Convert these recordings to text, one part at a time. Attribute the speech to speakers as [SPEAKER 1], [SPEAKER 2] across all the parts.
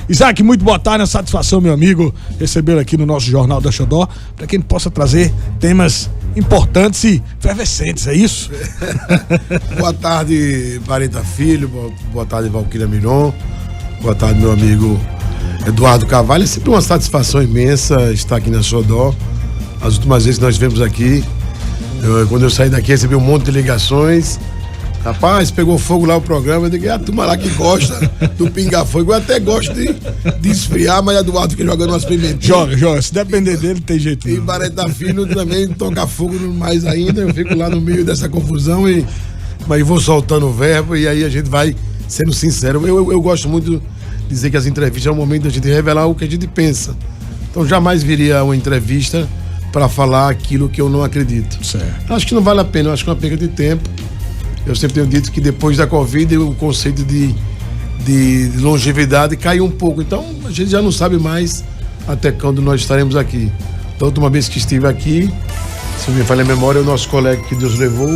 [SPEAKER 1] Isaac, muito boa tarde, uma satisfação, meu amigo, recebê-lo aqui no nosso Jornal da Xodó, para que a gente possa trazer temas importantes e efervescentes, é isso?
[SPEAKER 2] Boa tarde, Bareta Filho, boa tarde, Valquíria Miron, boa tarde, meu amigo Eduardo Carvalho. É sempre uma satisfação imensa estar aqui na Xodó. As últimas vezes que nós estivemos aqui, quando eu saí daqui, recebi um monte de ligações. Rapaz, pegou fogo lá o programa. Eu digo, a turma lá que gosta do pinga-fogo. Eu até gosto de esfriar, mas Eduardo fica jogando umas pimentinhas.
[SPEAKER 1] Joga. Se depender dele, tem jeito.
[SPEAKER 2] E Bareta Filho também toca fogo mais ainda. Eu fico lá no meio dessa confusão, mas vou soltando o verbo e aí a gente vai sendo sincero. Eu gosto muito de dizer que as entrevistas é o momento da gente revelar o que a gente pensa. Então jamais viria uma entrevista para falar aquilo que eu não acredito.
[SPEAKER 1] Certo.
[SPEAKER 2] Acho que não vale a pena, acho que é uma perda de tempo. Eu sempre tenho dito que depois da Covid o conceito de longevidade caiu um pouco. Então a gente já não sabe mais até quando nós estaremos aqui. Da última vez que estive aqui, se não me falha a memória, o nosso colega que Deus levou,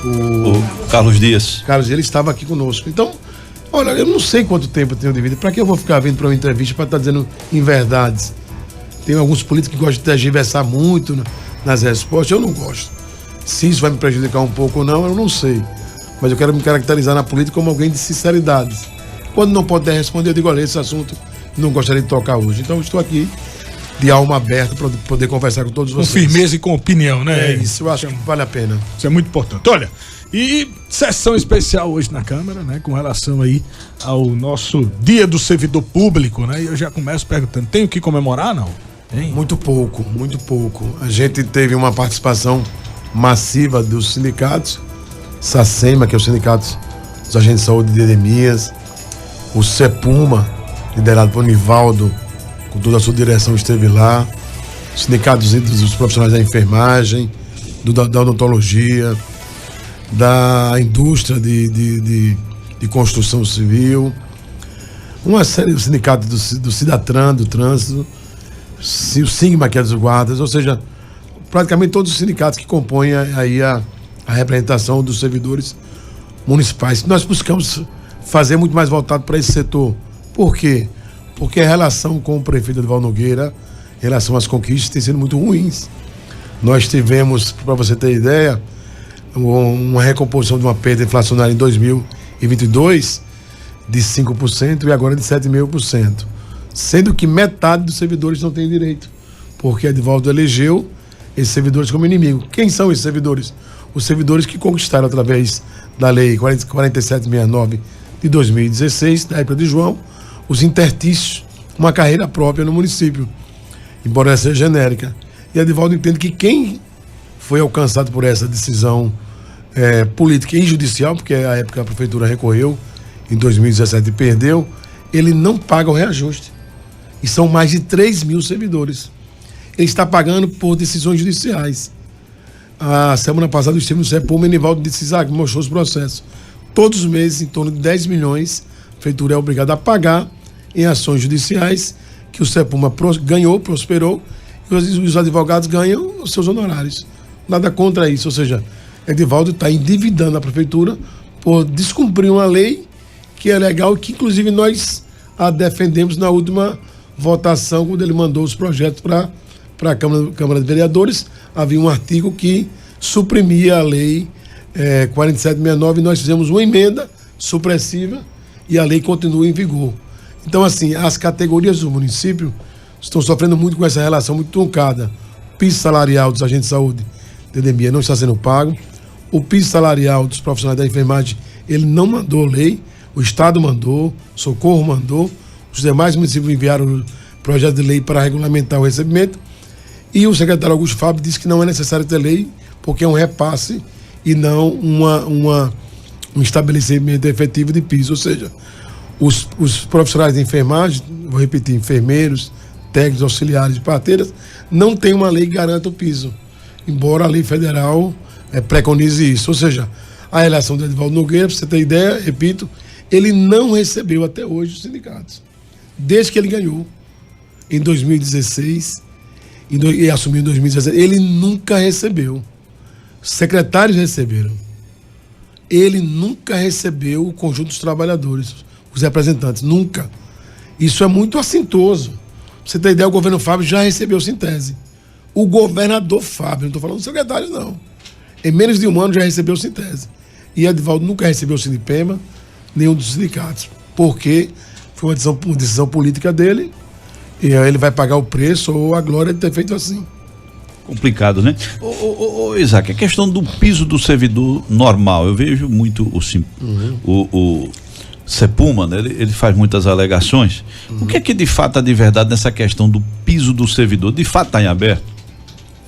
[SPEAKER 3] o Carlos Dias.
[SPEAKER 2] Ele estava aqui conosco. Então, olha, eu não sei quanto tempo eu tenho de vida. Para que eu vou ficar vindo para uma entrevista para estar dizendo inverdades? Tem alguns políticos que gostam de tergiversar muito nas respostas. Eu não gosto. Se isso vai me prejudicar um pouco ou não, eu não sei. Mas eu quero me caracterizar na política como alguém de sinceridade. Quando não puder responder, eu digo, olha, esse assunto não gostaria de tocar hoje. Então eu estou aqui de alma aberta para poder conversar com todos vocês.
[SPEAKER 1] Com firmeza e com opinião, né?
[SPEAKER 2] É isso, eu acho que vale a pena.
[SPEAKER 1] Isso é muito importante. Olha, e sessão especial hoje na Câmara, né? Com relação aí ao nosso Dia do Servidor Público, né? E eu já começo perguntando, tem o que comemorar, não? Tem?
[SPEAKER 2] Muito pouco, muito pouco. A gente teve uma participação massiva dos sindicatos, SACEMA, que é o Sindicato dos Agentes de Saúde de Edemias, o CEPUMA, liderado por Nivaldo, com toda a sua direção esteve lá, os sindicatos dos profissionais da enfermagem, da odontologia, da indústria de construção civil, uma série de sindicatos do Cidatran, do trânsito, o SIGMA, que é dos guardas, ou seja, praticamente todos os sindicatos que compõem aí a representação dos servidores municipais. Nós buscamos fazer muito mais voltado para esse setor. Por quê? Porque a relação com o prefeito Edivaldo Nogueira, em relação às conquistas, tem sido muito ruins. Nós tivemos, para você ter ideia, uma recomposição de uma perda inflacionária em 2022 de 5% e agora de 7,5%. Sendo que metade dos servidores não tem direito, porque Edivaldo elegeu esses servidores como inimigo. Quem são esses servidores? Os servidores que conquistaram através da lei 4769 de 2016, da época de João, os intertícios, uma carreira própria no município, embora essa seja genérica. E Edivaldo entende que quem foi alcançado por essa decisão política e judicial, porque à época a prefeitura recorreu, em 2017 e perdeu, ele não paga o reajuste. E são mais de 3 mil servidores. Ele está pagando por decisões judiciais. A semana passada eu estive no CEPUMA e Nivaldo disse, Isaac, mostrou os processos. Todos os meses, em torno de 10 milhões, a prefeitura é obrigada a pagar em ações judiciais que o CEPUMA ganhou, prosperou, e os advogados ganham os seus honorários. Nada contra isso, ou seja, Edivaldo está endividando a prefeitura por descumprir uma lei que é legal, que inclusive nós a defendemos na última votação, quando ele mandou os projetos para a Câmara de Vereadores. Havia um artigo que suprimia a lei 4769 e nós fizemos uma emenda supressiva e a lei continua em vigor. Então, assim, as categorias do município estão sofrendo muito com essa relação muito truncada. O piso salarial dos agentes de saúde de Edemia não está sendo pago. O piso salarial dos profissionais da enfermagem, ele não mandou lei, o Estado mandou, Socorro mandou, os demais municípios enviaram projeto de lei para regulamentar o recebimento. E o secretário Augusto Fábio disse que não é necessário ter lei, porque é um repasse e não um estabelecimento efetivo de piso. Ou seja, os profissionais de enfermagem, vou repetir, enfermeiros, técnicos, auxiliares e parteiras, não tem uma lei que garanta o piso, embora a lei federal preconize isso. Ou seja, a relação do Edivaldo Nogueira, para você ter ideia, repito, ele não recebeu até hoje os sindicatos. Desde que ele ganhou, em 2016, e assumiu em 2017, ele nunca recebeu. Secretários receberam. Ele nunca recebeu o conjunto dos trabalhadores, os representantes, nunca. Isso é muito assintoso. Pra você ter ideia, o governo Fábio já recebeu Sintese. O governador Fábio, não estou falando do secretário, não. Em menos de um ano já recebeu Sintese. E Edivaldo nunca recebeu o Sindipema, nenhum dos sindicatos. Porque foi uma decisão política dele, e aí ele vai pagar o preço ou a glória de ter feito assim.
[SPEAKER 3] Complicado, né? Isaac, a questão do piso do servidor normal, eu vejo muito o Sepúlman, né? Ele faz muitas alegações. O que é que de fato há de verdade nessa questão do piso do servidor? De fato está em aberto?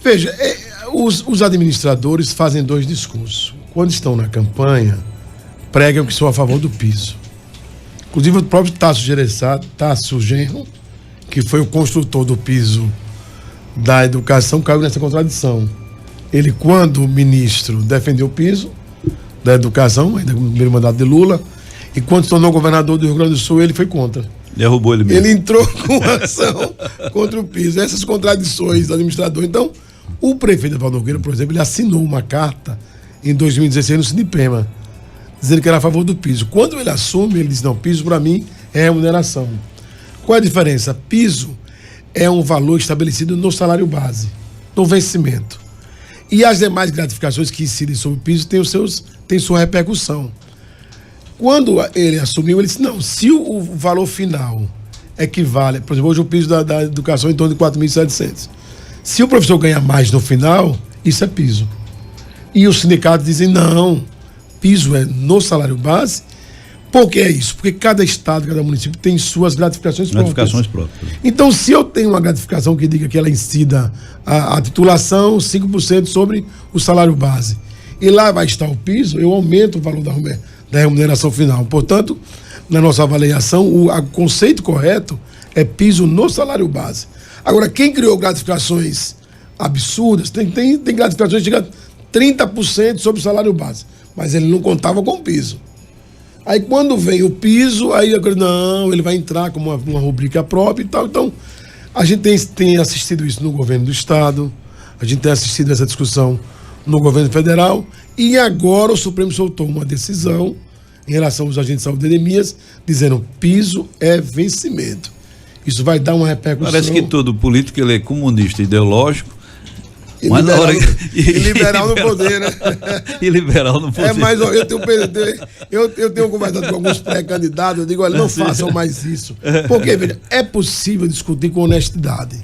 [SPEAKER 2] Veja, os administradores fazem dois discursos. Quando estão na campanha, pregam que são a favor do piso. Inclusive o próprio Tasso Genro, que foi o construtor do piso da educação, caiu nessa contradição. Ele, quando ministro, defendeu o piso da educação, ainda no primeiro mandato de Lula, e quando se tornou governador do Rio Grande do Sul, ele foi contra.
[SPEAKER 3] Derrubou ele mesmo.
[SPEAKER 2] Ele entrou com ação contra o piso. Essas contradições do administrador. Então, o prefeito Evaldo Nogueira, por exemplo, ele assinou uma carta em 2016 no Sindipema, dizendo que era a favor do piso. Quando ele assume, ele diz, não, piso para mim é remuneração. Qual é a diferença? Piso é um valor estabelecido no salário base, no vencimento. E as demais gratificações que incidem sobre o piso têm sua repercussão. Quando ele assumiu, ele disse, não, se o valor final equivale, por exemplo, hoje o piso da educação é em torno de 4.700. Se o professor ganha mais no final, isso é piso. E os sindicatos dizem, não, piso é no salário base. Por que é isso? Porque cada estado, cada município tem suas gratificações próprias. Então, se eu tenho uma gratificação que diga que ela incida a titulação 5% sobre o salário base, e lá vai estar o piso, eu aumento o valor da remuneração final. Portanto, na nossa avaliação, o conceito correto é piso no salário base. Agora, quem criou gratificações absurdas, tem gratificações que chegam a 30% sobre o salário base, mas ele não contava com o piso. Aí quando vem o piso, aí não, ele vai entrar como uma rubrica própria e tal. Então, a gente tem assistido isso no governo do estado, a gente tem assistido essa discussão no governo federal, e agora o Supremo soltou uma decisão em relação aos agentes de saúde de endemias, dizendo piso é vencimento. Isso vai dar uma repercussão.
[SPEAKER 3] Parece que todo político ele é comunista, ideológico,
[SPEAKER 2] e mas liberal, liberal no poder, né?
[SPEAKER 3] E liberal no poder.
[SPEAKER 2] Mas eu tenho conversado com alguns pré-candidatos, eu digo, olha, não façam mais isso. Porque, veja, é possível discutir com honestidade.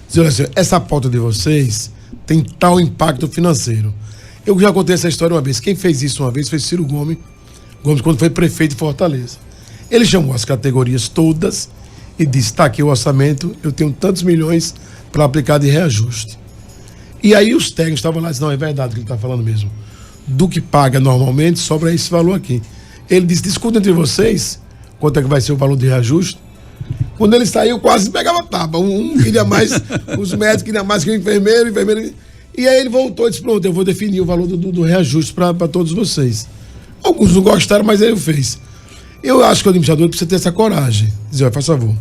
[SPEAKER 2] Dizer, olha assim, essa pauta de vocês tem tal impacto financeiro. Eu já contei essa história uma vez. Quem fez isso uma vez foi Ciro Gomes, quando foi prefeito de Fortaleza. Ele chamou as categorias todas e disse, está aqui o orçamento, eu tenho tantos milhões para aplicar de reajuste. E aí os técnicos estavam lá e disseram, não, é verdade o que ele está falando mesmo. Do que paga normalmente, sobra esse valor aqui. Ele disse, discuta entre vocês quanto é que vai ser o valor de reajuste. Quando ele saiu, quase pegava tapa. Um queria mais, os médicos queriam mais que o enfermeiro. E aí ele voltou e disse, pronto, eu vou definir o valor do reajuste para todos vocês. Alguns não gostaram, mas aí eu fiz. Eu acho que o administrador precisa ter essa coragem. Dizer, olha, faz favor,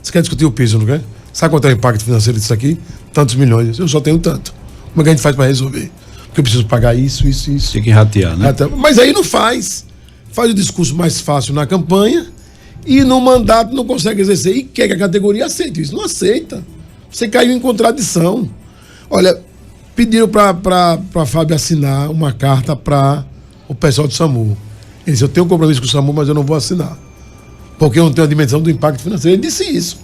[SPEAKER 2] você quer discutir o piso, não quer? Sabe quanto é o impacto financeiro disso aqui? Tantos milhões. Eu só tenho tanto. Como é que a gente faz para resolver? Porque eu preciso pagar isso.
[SPEAKER 3] Tem que ratear, né?
[SPEAKER 2] Mas aí não faz. Faz o discurso mais fácil na campanha e no mandato não consegue exercer. E quer que a categoria aceite isso. Não aceita. Você caiu em contradição. Olha, pediram para Fábio assinar uma carta para o pessoal do SAMU. Ele disse, eu tenho um compromisso com o SAMU, mas eu não vou assinar. Porque eu não tenho a dimensão do impacto financeiro. Ele disse isso.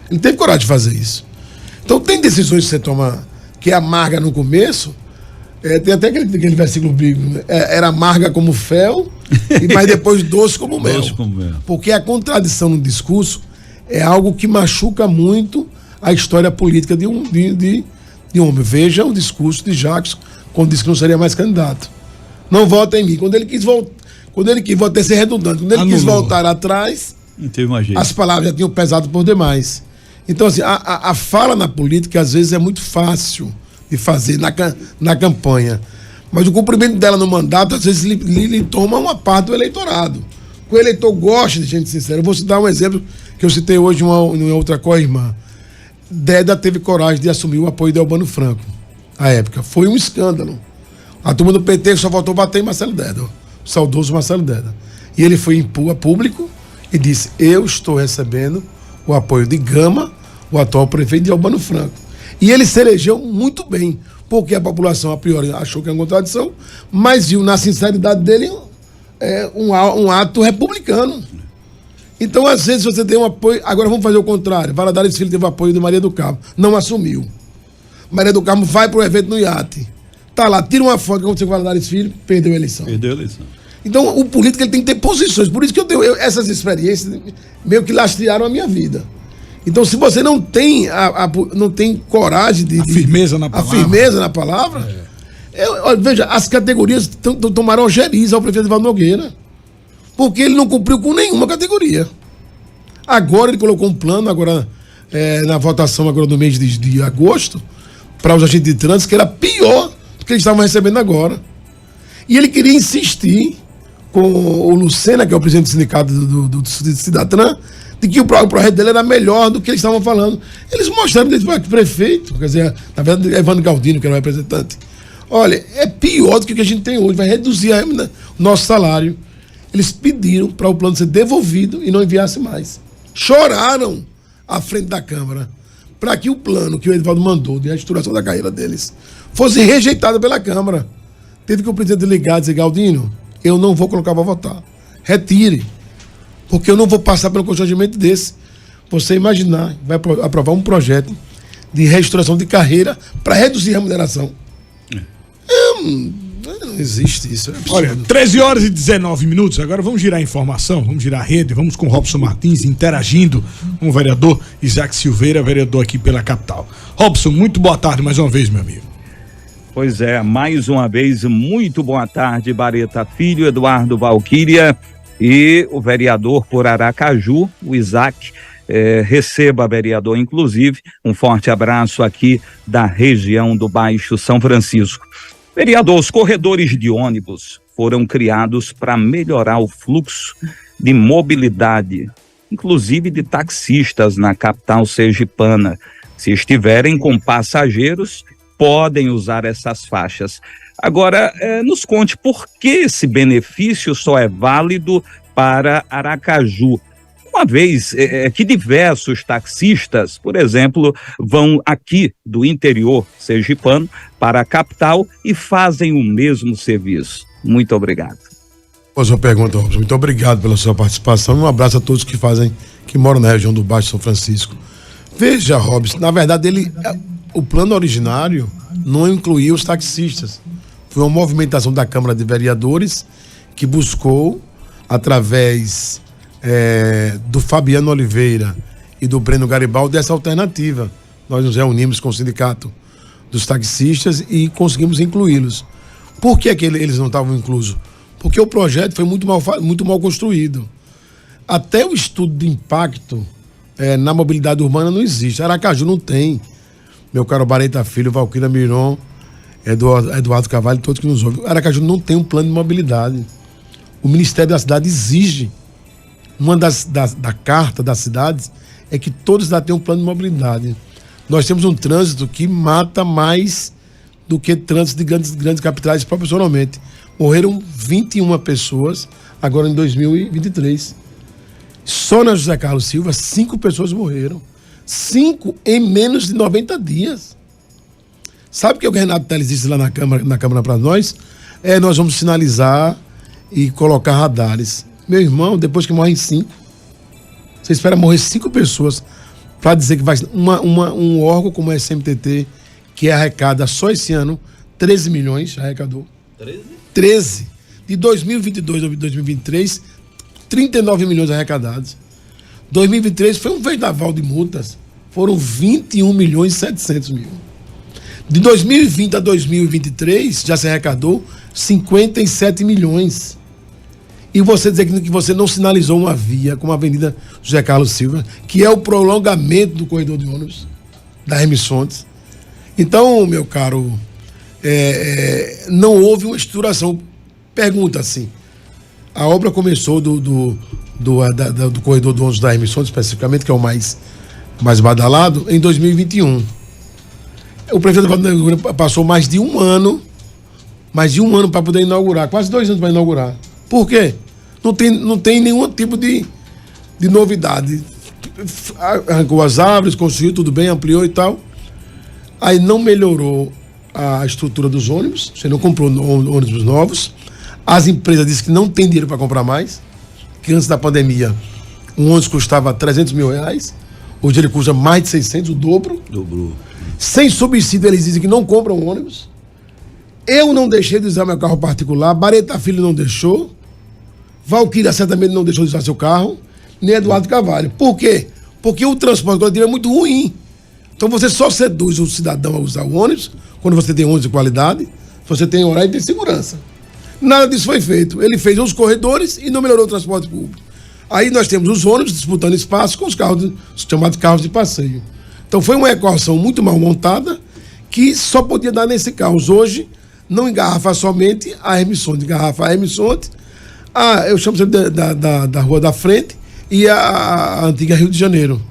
[SPEAKER 2] Ele teve coragem de fazer isso. Então tem decisões que você toma que é amarga no começo, tem até aquele versículo bíblico, né? Era amarga como fel, mas depois doce como mel. Porque a contradição no discurso é algo que machuca muito a história política de um homem. Veja o discurso de Jacques, quando disse que não seria mais candidato. Não vota em mim. Quando ele quis vou até ser redundante, quando ele quis voltar atrás, as palavras já tinham pesado por demais. Então, assim, a fala na política, às vezes, é muito fácil de fazer na campanha. Mas o cumprimento dela no mandato, às vezes, lhe toma uma parte do eleitorado. O eleitor gosta de gente sincera. Eu vou citar um exemplo que eu citei hoje em uma outra co-irmã. Deda teve coragem de assumir o apoio de Albano Franco, à época. Foi um escândalo. A turma do PT só voltou a bater em Marcelo Deda, o saudoso Marcelo Deda. E ele foi em público e disse, eu estou recebendo o apoio de Gama, o atual prefeito de Albano Franco. E ele se elegeu muito bem, porque a população, a priori, achou que era uma contradição, mas viu na sinceridade dele um ato republicano. Então, às vezes, você tem um apoio. Agora vamos fazer o contrário. Valadares Filho teve apoio de Maria do Carmo, não assumiu. Maria do Carmo vai para o evento no iate. Tá lá, tira uma foto que aconteceu com Valadares Filho, perdeu a eleição. Então, o político ele tem que ter posições. Por isso que essas experiências meio que lastrearam a minha vida. Então, se você não tem não tem coragem de
[SPEAKER 1] firmeza na palavra.
[SPEAKER 2] A firmeza na palavra. Veja, as categorias tomaram algeriza ao prefeito Evaldo Nogueira. Porque ele não cumpriu com nenhuma categoria. Agora ele colocou um plano, na votação agora do mês de agosto, para os agentes de trânsito, que era pior do que eles estavam recebendo agora. E ele queria insistir com o Lucena, que é o presidente do sindicato do Cidatran, de que o projeto dele era melhor do que eles estavam falando. Eles mostraram para o prefeito, quer dizer, na verdade, Evandro Galdino, que era o representante. Olha, é pior do que o que a gente tem hoje, vai reduzir o nosso salário. Eles pediram para o plano ser devolvido e não enviasse mais. Choraram à frente da Câmara para que o plano que o Edivaldo mandou de restauração da carreira deles fosse rejeitado pela Câmara. Teve que o presidente ligar e dizer: Galdino, eu não vou colocar para votar. Retire. Porque eu não vou passar pelo constrangimento desse. Você imaginar, vai aprovar um projeto de restauração de carreira para reduzir a remuneração. Não existe isso.
[SPEAKER 1] Olha, 13h19. Agora vamos girar a informação, vamos girar a rede, vamos com o Robson Martins interagindo com o vereador Isaac Silveira, vereador aqui pela capital. Robson, muito boa tarde mais uma vez, meu amigo.
[SPEAKER 4] Pois é, mais uma vez, muito boa tarde, Bareta Filho, Eduardo Valquíria e o vereador por Aracaju, o Isaac. Receba, vereador, inclusive, um forte abraço aqui da região do Baixo São Francisco. Vereador, os corredores de ônibus foram criados para melhorar o fluxo de mobilidade, inclusive de taxistas na capital sergipana. Se estiverem com passageiros, podem usar essas faixas. Agora, nos conte por que esse benefício só é válido para Aracaju, uma vez que diversos taxistas, por exemplo, vão aqui do interior sergipano para a capital e fazem o mesmo serviço. Muito obrigado.
[SPEAKER 2] Pois uma pergunta, Robson. Muito obrigado pela sua participação e um abraço a todos que moram na região do Baixo São Francisco. Veja, Robson, na verdade o plano originário não incluía os taxistas. Foi uma movimentação da Câmara de Vereadores que buscou, através do Fabiano Oliveira e do Breno Garibaldi, essa alternativa. Nós nos reunimos com o sindicato dos taxistas e conseguimos incluí-los. Por que eles não estavam inclusos? Porque o projeto foi muito mal construído. Até o estudo de impacto na mobilidade urbana não existe. Aracaju não tem. Meu caro Bareta Filho, Valquíria Miron, Eduardo Carvalho, todos que nos ouvem. Aracaju não tem um plano de mobilidade. O Ministério da Cidade exige. Uma da carta das cidades é que todos lá tenham um plano de mobilidade. Nós temos um trânsito que mata mais do que trânsito de grandes capitais proporcionalmente. Morreram 21 pessoas agora em 2023. Só na José Carlos Silva, 5 pessoas morreram. 5 em menos de 90 dias. Sabe o que o Renato Teles disse lá na Câmara para nós? Nós vamos sinalizar e colocar radares. Meu irmão, depois que morrem 5, você espera morrer 5 pessoas para dizer que vai um órgão como o SMTT, que arrecada só esse ano 13 milhões, arrecadou. 13. De 2022 a 2023, 39 milhões arrecadados. 2023 foi um vendaval de multas, foram 21 milhões e 700 mil. De 2020 a 2023, já se arrecadou 57 milhões. E você dizer que você não sinalizou uma via, como a Avenida José Carlos Silva, que é o prolongamento do corredor de ônibus da Remissontes. Então, meu caro, não houve uma estruturação. Pergunta assim, a obra começou do corredor de ônibus da Remissontes, especificamente, que é o mais badalado, em 2021. O prefeito passou mais de um ano para poder inaugurar, quase 2 anos para inaugurar. Por quê? Não tem nenhum tipo de novidade. arrancou as árvores, construiu tudo bem, ampliou e tal. Aí não melhorou a estrutura dos ônibus, você não comprou ônibus novos. As empresas dizem que não tem dinheiro para comprar mais, que antes da pandemia um ônibus custava 300 mil reais, hoje ele custa mais de 600, o dobro.
[SPEAKER 3] Dobrou.
[SPEAKER 2] Sem subsídio, eles dizem que não compram ônibus. Eu não deixei de usar meu carro particular, Bareta Filho não deixou, Valquíria certamente não deixou de usar seu carro, nem Eduardo Carvalho. Por quê? Porque o transporte coletivo é muito ruim. Então você só seduz o cidadão a usar o ônibus quando você tem ônibus de qualidade, você tem horário e tem segurança. Nada disso foi feito. Ele fez os corredores e não melhorou o transporte público. Aí nós temos os ônibus disputando espaço com os carros, os chamados carros de passeio. Então foi uma equação muito mal montada que só podia dar nesse caos. Hoje, não engarrafa somente a Hermissonte, engarrafa a Hermissonte, eu chamo sempre da Rua da Frente e a antiga Rio de Janeiro.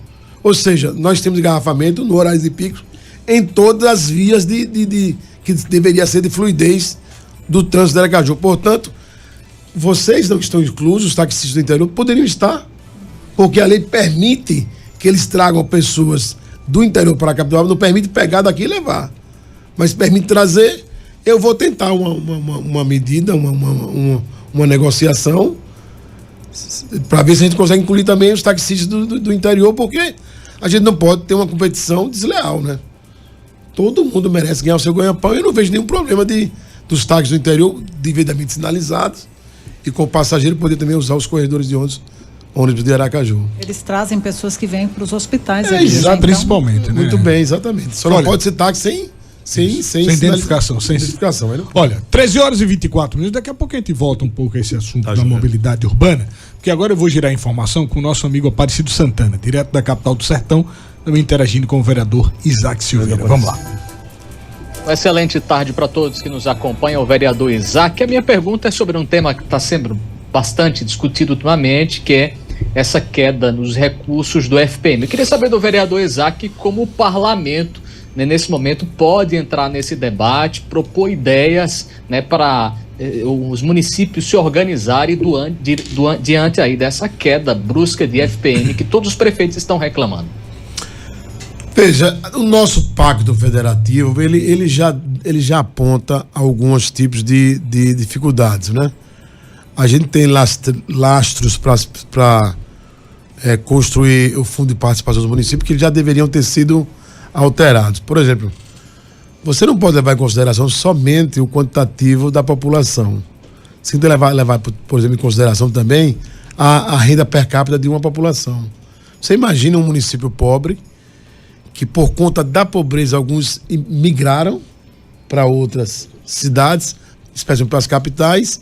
[SPEAKER 2] Ou seja, nós temos engarrafamento no horário de pico em todas as vias que deveria ser de fluidez do trânsito de Aracaju. Portanto, vocês não estão inclusos, os taxistas do interior, poderiam estar, porque a lei permite que eles tragam pessoas do interior para a capital, não permite pegar daqui e levar, mas permite trazer. Eu vou tentar uma medida, uma negociação, para ver se a gente consegue incluir também os taxistas do interior, porque a gente não pode ter uma competição desleal, né? Todo mundo merece ganhar o seu ganha-pão e eu não vejo nenhum problema dos táxis do interior devidamente sinalizados e com o passageiro poder também usar os corredores de ônibus de Aracaju.
[SPEAKER 5] Eles trazem pessoas que vêm para os hospitais.
[SPEAKER 1] Principalmente, né?
[SPEAKER 2] Muito bem, exatamente. Só não pode ser táxi sem
[SPEAKER 1] identificação. Sem
[SPEAKER 2] identificação.
[SPEAKER 1] Olha, 13h24, daqui a pouco a gente volta um pouco a esse assunto da mobilidade urbana, porque agora eu vou girar a informação com o nosso amigo Aparecido Santana, direto da capital do Sertão, também interagindo com o vereador Isaac Silveira. Vamos lá.
[SPEAKER 6] Uma excelente tarde para todos que nos acompanham, o vereador Isaac. A minha pergunta é sobre um tema que está sendo bastante discutido ultimamente, que é essa queda nos recursos do FPM. Eu queria saber do vereador Isaac como o parlamento, né, nesse momento, pode entrar nesse debate, propor ideias, né, para os municípios se organizarem diante aí dessa queda brusca de FPM que todos os prefeitos estão reclamando.
[SPEAKER 2] Veja, o nosso pacto federativo, ele já aponta alguns tipos de dificuldades, né? A gente tem lastros para construir o fundo de participação dos municípios que já deveriam ter sido alterados. Por exemplo, você não pode levar em consideração somente o quantitativo da população. Você tem que levar, por exemplo, em consideração também a renda per capita de uma população. Você imagina um município pobre que por conta da pobreza alguns migraram para outras cidades, especialmente para as capitais,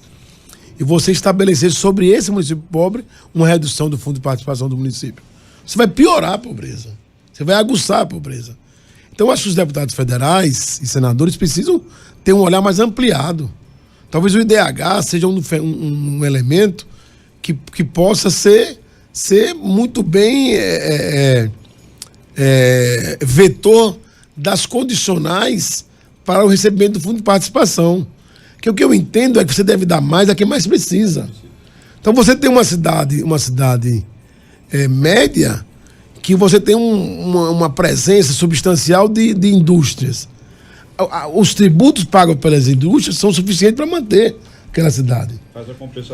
[SPEAKER 2] e você estabelecer sobre esse município pobre uma redução do fundo de participação do município. Você vai piorar a pobreza, você vai aguçar a pobreza. Então, acho que os deputados federais e senadores precisam ter um olhar mais ampliado. Talvez o IDH seja um elemento que possa ser muito bem vetor das condicionais para o recebimento do fundo de participação. Que o que eu entendo é que você deve dar mais a quem mais precisa. Então você tem uma cidade média que você tem uma presença substancial de indústrias. Os tributos pagos pelas indústrias são suficientes para manter aquela cidade.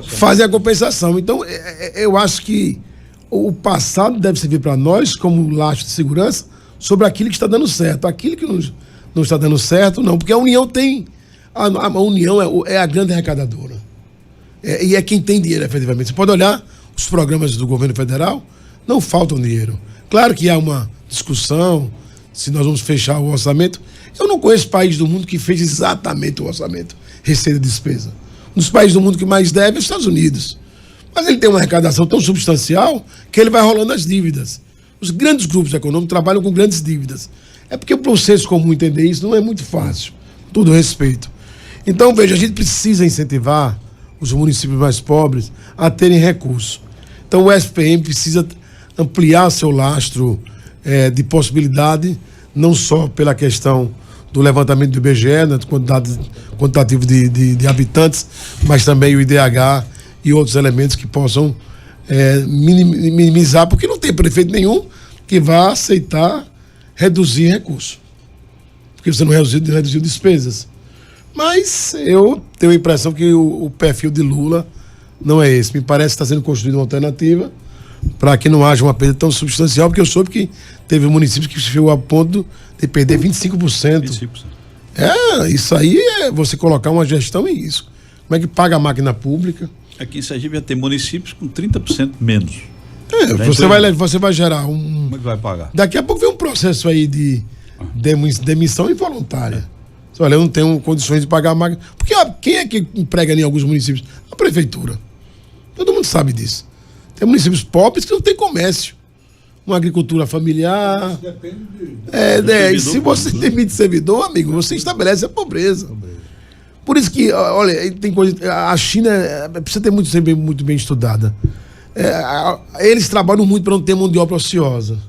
[SPEAKER 2] Fazem a compensação. Então eu acho que o passado deve servir para nós como lastro de segurança sobre aquilo que está dando certo. Aquilo que não está dando certo, não. Porque a União tem... A União é a grande arrecadadora. E é quem tem dinheiro, efetivamente. Você pode olhar os programas do governo federal, não faltam dinheiro. Claro que há uma discussão se nós vamos fechar o orçamento. Eu não conheço país do mundo que fez exatamente o orçamento, receita e despesa. Um dos países do mundo que mais deve é os Estados Unidos. Mas ele tem uma arrecadação tão substancial que ele vai rolando as dívidas. Os grandes grupos econômicos trabalham com grandes dívidas. É porque o processo comum entender isso não é muito fácil. Todo respeito. Então, veja, a gente precisa incentivar os municípios mais pobres a terem recursos. Então, o SPM precisa ampliar seu lastro de possibilidade, não só pela questão do levantamento do IBGE, né, quantitativo de habitantes, mas também o IDH e outros elementos que possam minimizar, porque não tem prefeito nenhum que vá aceitar reduzir recursos. Porque você não reduziu despesas. Mas eu tenho a impressão que o perfil de Lula não é esse. Me parece que está sendo construída uma alternativa para que não haja uma perda tão substancial, porque eu soube que teve municípios que chegou a ponto de perder 25%. Isso aí é você colocar uma gestão em risco. Como é que paga a máquina pública?
[SPEAKER 3] Aqui em Sergipe já tem municípios com 30% menos.
[SPEAKER 2] Você vai gerar um...
[SPEAKER 3] Como é que vai pagar?
[SPEAKER 2] Daqui a pouco vem um processo aí de demissão involuntária. Olha, eu não tenho condições de pagar a máquina. Porque quem é que emprega em alguns municípios? A prefeitura. Todo mundo sabe disso. Tem municípios pobres que não tem comércio. Uma agricultura familiar. Se você demite servidor, amigo, você estabelece a pobreza. Por isso que, olha, tem coisa. A China precisa ter muito bem estudada. Eles trabalham muito para não ter mão de obra ociosa.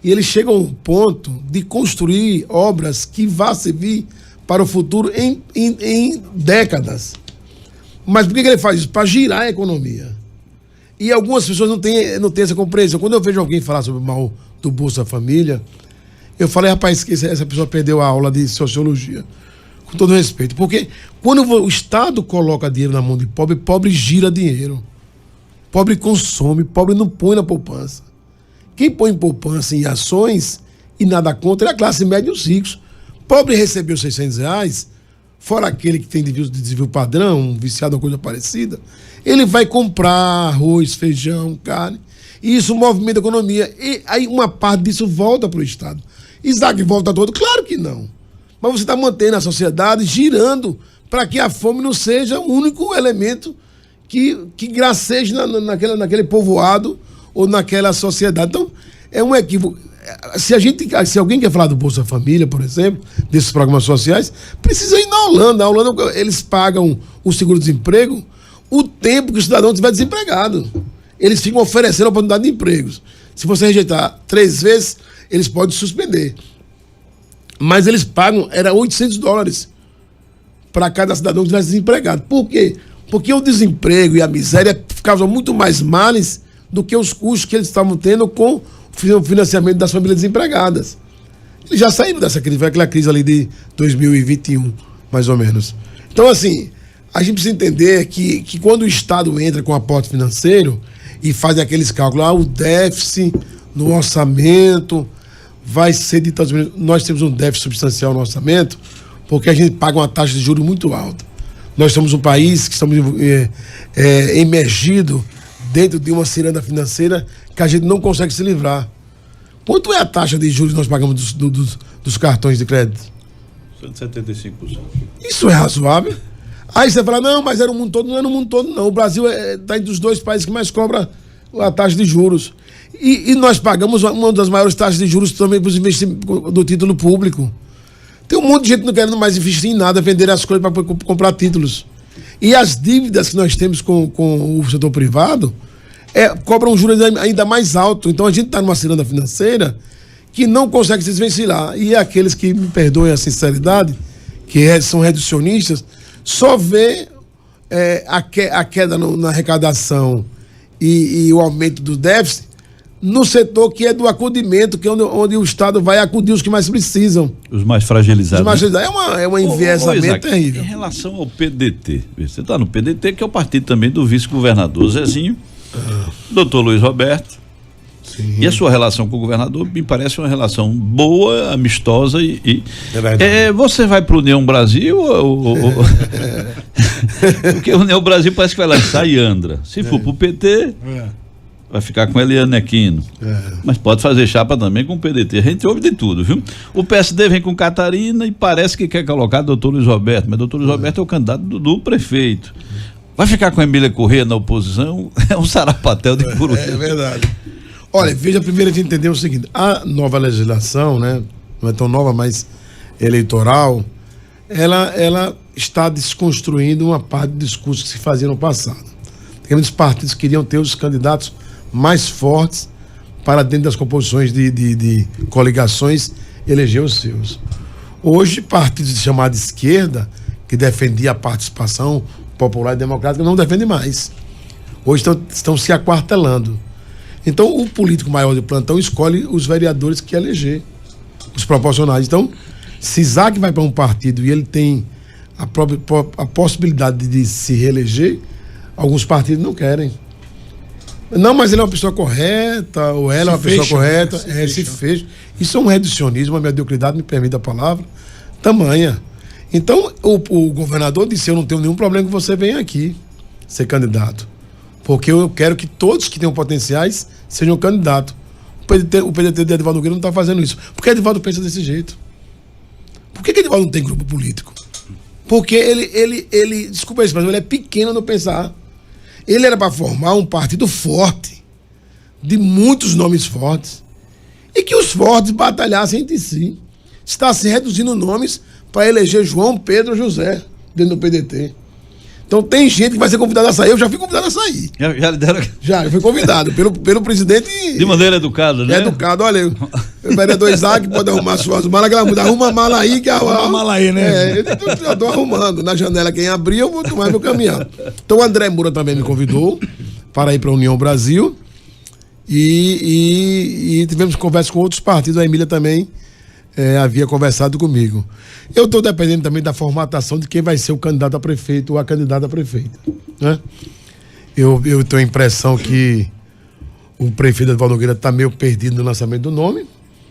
[SPEAKER 2] E eles chegam a um ponto de construir obras que vá servir para o futuro em décadas. Mas por que ele faz isso? Para girar a economia. E algumas pessoas não têm essa compreensão. Quando eu vejo alguém falar sobre o mal do Bolsa Família, eu falei, rapaz, que essa pessoa perdeu a aula de sociologia. Com todo respeito. Porque quando o Estado coloca dinheiro na mão de pobre, pobre gira dinheiro. Pobre consome, pobre não põe na poupança. Quem põe em poupança em ações e nada contra é a classe média e os ricos. Pobre recebeu R$600, fora aquele que tem desvio padrão, um viciado ou coisa parecida, ele vai comprar arroz, feijão, carne, e isso movimenta a economia. E aí uma parte disso volta para o Estado. Isaac volta todo? Claro que não. Mas você está mantendo a sociedade girando para que a fome não seja o único elemento que graceje naquele povoado ou naquela sociedade. Então, é um equívoco. Se alguém quer falar do Bolsa Família, por exemplo, desses programas sociais, precisa ir na Holanda. Na Holanda, eles pagam o seguro-desemprego o tempo que o cidadão estiver desempregado. Eles ficam oferecendo a oportunidade de empregos. Se você rejeitar 3 vezes, eles podem suspender. Mas eles pagam, era $800 para cada cidadão que estivesse desempregado. Por quê? Porque o desemprego e a miséria causam muito mais males do que os custos que eles estavam tendo com o financiamento das famílias desempregadas. Eles já saíram dessa crise, foi aquela crise ali de 2021, mais ou menos. Então, assim, a gente precisa entender que quando o Estado entra com aporte financeiro e faz aqueles cálculos, o déficit no orçamento vai ser de tantos milhões. Nós temos um déficit substancial no orçamento porque a gente paga uma taxa de juros muito alta. Nós somos um país que estamos emergido dentro de uma ciranda financeira que a gente não consegue se livrar. Quanto é a taxa de juros que nós pagamos dos cartões de crédito?
[SPEAKER 3] 175%.
[SPEAKER 2] Isso é razoável? Aí você fala, não, mas é no mundo todo. Não é no mundo todo, não. O Brasil está entre os 2 países que mais cobra a taxa de juros. E nós pagamos uma das maiores taxas de juros também para os investimentos do título público. Tem um monte de gente não querendo mais investir em nada, vender as coisas para comprar títulos. E as dívidas que nós temos com o setor privado cobram um juros ainda mais alto. Então a gente está numa ciranda financeira que não consegue se desvencilhar. E aqueles que, me perdoem a sinceridade, que são reducionistas, só vê a queda na arrecadação e o aumento do déficit no setor que é do acudimento, que é onde o Estado vai acudir os que mais precisam.
[SPEAKER 3] Os mais fragilizados.
[SPEAKER 2] É um enviesamento
[SPEAKER 3] Isaac,
[SPEAKER 2] terrível.
[SPEAKER 3] Em relação ao PDT, você está no PDT, que é o partido também do vice-governador Zezinho, doutor Luiz Roberto.
[SPEAKER 2] Sim.
[SPEAKER 3] E a sua relação com o governador me parece uma relação boa, amistosa
[SPEAKER 2] É verdade.
[SPEAKER 3] Você vai para o União Brasil porque o União Brasil parece que vai lá e Andra. Se for para o PT, vai ficar com Eliane Aquino. Mas pode fazer chapa também com o PDT. A gente ouve de tudo, viu? O PSD vem com Catarina e parece que quer colocar o doutor Luiz Roberto, mas o doutor Luiz Roberto é o candidato do prefeito. Vai ficar com a Emília Corrêa na oposição? É um sarapatel de puro.
[SPEAKER 2] É verdade. Olha, veja, primeiro a gente entender o seguinte: a nova legislação, né, não é tão nova, mas eleitoral, ela está desconstruindo uma parte do discurso que se fazia no passado. Tem muitos partidos que queriam ter os candidatos mais fortes para dentro das composições de coligações eleger os seus. Hoje, partidos de chamada esquerda, que defendia a participação popular e democrática, não defendem mais. Hoje estão se aquartelando. Então, o político maior de plantão escolhe os vereadores que eleger, os proporcionais. Então, se Isaac vai para um partido e ele tem a possibilidade de se reeleger, alguns partidos não querem. Não, mas ele é uma pessoa correta, ou ela é uma pessoa correta, se fecha. Isso é um reducionismo, uma mediocridade, me permite a palavra, tamanha. Então, o governador disse: eu não tenho nenhum problema que você venha aqui ser candidato, porque eu quero que todos que tenham potenciais sejam candidatos. O PDT de Edivaldo Nogueira não está fazendo isso. Por que Edivaldo pensa desse jeito? Por que Edivaldo não tem grupo político? Porque ele desculpa a expressão, ele é pequeno no pensar. Ele era para formar um partido forte, de muitos nomes fortes, e que os fortes batalhassem entre si. Está se reduzindo nomes para eleger João, Pedro, José dentro do PDT. Então tem gente que vai ser convidada a sair. Eu já fui convidado a sair. Já fui convidado pelo presidente.
[SPEAKER 3] De maneira educada, né?
[SPEAKER 2] Educado. Olha, o vereador Isaac pode arrumar suas malas, aquela mulher arruma a mala aí, que arruma a mala aí, né? Eu estou arrumando. Na janela, quem abrir, eu vou tomar meu caminhão. Então o André Moura também me convidou para ir para a União Brasil. E tivemos conversa com outros partidos. A Emília também havia conversado comigo. Eu estou dependendo também da formatação de quem vai ser o candidato a prefeito ou a candidata a prefeita, né? Eu tenho a impressão que o prefeito Edivaldo Nogueira está meio perdido no lançamento do nome,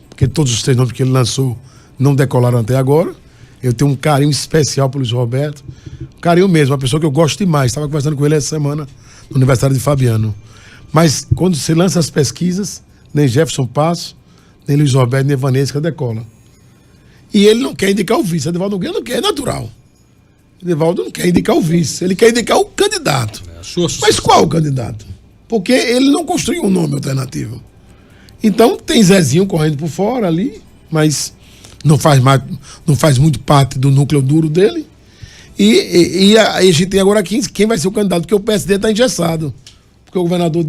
[SPEAKER 2] porque todos os 3 nomes que ele lançou não decolaram até agora. Eu tenho um carinho especial pelo Luiz Roberto, carinho mesmo, uma pessoa que eu gosto demais. Estava conversando com ele essa semana no aniversário de Fabiano. Mas quando você lança as pesquisas, nem Jefferson Passo, nem Luiz Roberto, nem Vanesca decola. E ele não quer indicar o vice. Edivaldo Nogueira não quer, é natural. Edivaldo não quer indicar o vice, ele quer indicar o candidato. Mas qual o candidato? Porque ele não construiu um nome alternativo. Então tem Zezinho correndo por fora ali, mas não faz muito parte do núcleo duro dele. E a gente tem agora quem vai ser o candidato, porque o PSD está engessado. Porque o governador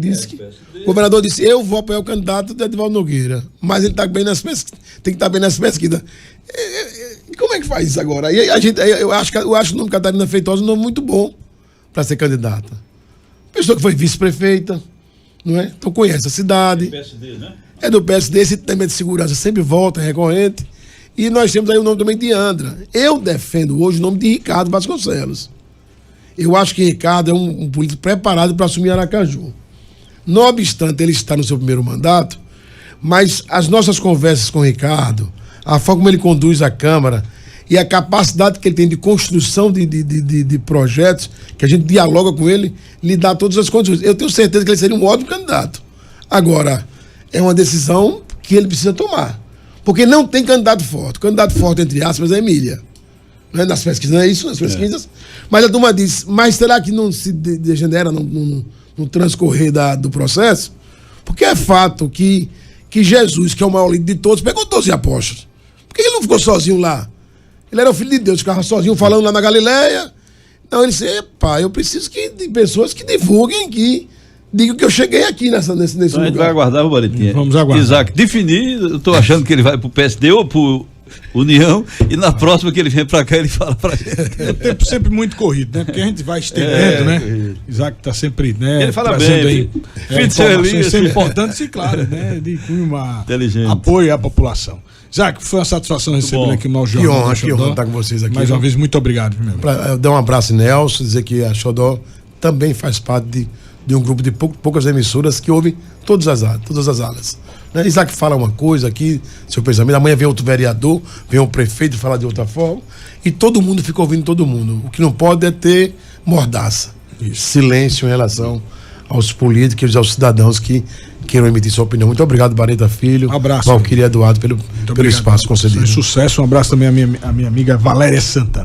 [SPEAKER 2] disse eu vou apoiar o candidato de Edivaldo Nogueira, mas ele tá bem nas pesquisas, tem que estar bem nas pesquisas. Como é que faz isso agora? E eu acho o nome Catarina Feitosa um nome muito bom para ser candidata. Pessoa que foi vice-prefeita, não é? Então conhece a cidade. PSD, né? É do PSD, esse tema de segurança sempre volta, é recorrente. E nós temos aí o nome também de Andra. Eu defendo hoje o nome de Ricardo Vasconcelos. Eu acho que Ricardo é um político preparado para assumir Aracaju. Não obstante ele estar no seu primeiro mandato, mas as nossas conversas com o Ricardo, a forma como ele conduz a Câmara e a capacidade que ele tem de construção de projetos, que a gente dialoga com ele, lhe dá todas as condições. Eu tenho certeza que ele seria um ótimo candidato. Agora, é uma decisão que ele precisa tomar. Porque não tem candidato forte. O candidato forte, entre aspas, é Emília. Não é? Nas pesquisas, não é isso? Nas pesquisas. Mas a turma diz, mas será que não se degenera no transcorrer do processo? Porque é fato que Jesus, que é o maior líder de todos, pegou 12 apóstolos. Por que ele não ficou sozinho lá? Ele era o filho de Deus, ficava sozinho falando lá na Galileia. Não, ele disse, eu preciso de pessoas que divulguem, que digam que eu cheguei aqui nesse
[SPEAKER 3] então
[SPEAKER 2] lugar.
[SPEAKER 3] A gente vai aguardar, Baritinha.
[SPEAKER 1] Vamos aguardar.
[SPEAKER 3] Isaac, definir, eu tô achando que ele vai pro PSD ou pro União, e na próxima que ele vem pra cá, ele fala pra gente.
[SPEAKER 1] É o tempo sempre muito corrido, né? Porque a gente vai estendendo, né? Corrido. Isaac tá sempre, né?
[SPEAKER 3] Ele fala bem,
[SPEAKER 1] informações sempre importantes e, claro, né? De apoio à população. Isaac, foi uma satisfação receber aqui no Jornal.
[SPEAKER 2] Que honra estar com vocês aqui.
[SPEAKER 1] Mais uma vez, muito obrigado.
[SPEAKER 2] Dar um abraço em Nelson, dizer que a Xodó também faz parte de um grupo de poucas emissoras que ouvem todas as alas. Né? Isaac fala uma coisa aqui, seu pensamento, amanhã vem outro vereador, vem um prefeito falar de outra forma, e todo mundo fica ouvindo todo mundo. O que não pode é ter mordaça, silêncio em relação aos políticos e aos cidadãos que queiram emitir sua opinião. Muito obrigado, Bareta Filho.
[SPEAKER 1] Um abraço.
[SPEAKER 2] Valquíria Eduardo, pelo espaço concedido.
[SPEAKER 1] Sucesso, um abraço também à minha amiga Valéria Santana.